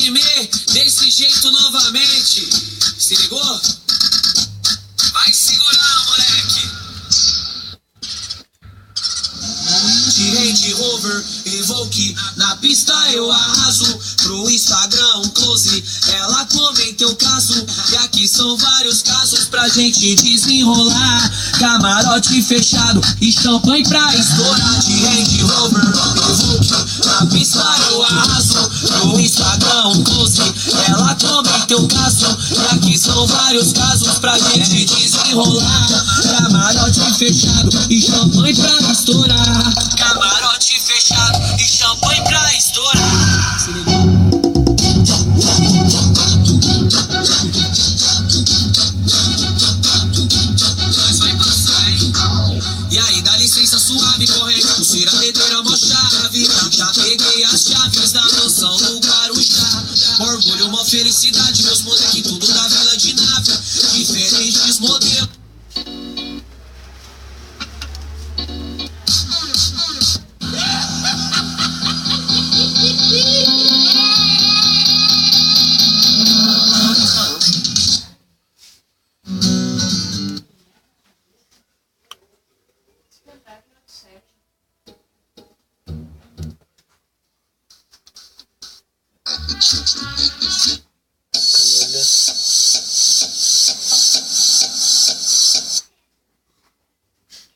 redimir desse jeito novamente. Se ligou? Vai segurar, moleque. De Range Rover, Evoque, na pista eu arraso. Pro Instagram um close, ela comenta o caso. E aqui são vários casos pra gente desenrolar. Camarote fechado e champanhe pra estourar. De Range Rover, Evoque, na pista eu arraso. Pro Instagram um close, ela comenta o caso. E aqui são vários casos pra gente desenrolar. Camarote fechado e champanhe pra estourar. Camarote fechado e champanhe pra estourar. Se ligou? Mas vai passar, hein? E aí, dá licença suave, correndo. Pulseira, dedeira, mó chave. Já peguei as chaves da mansão no Guarujá. Orgulho, uma felicidade. Meus moleque, tudo da Vila de Nave. Diferentes modelos. Camila.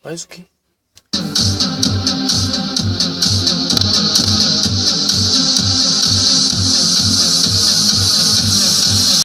Mais o quê?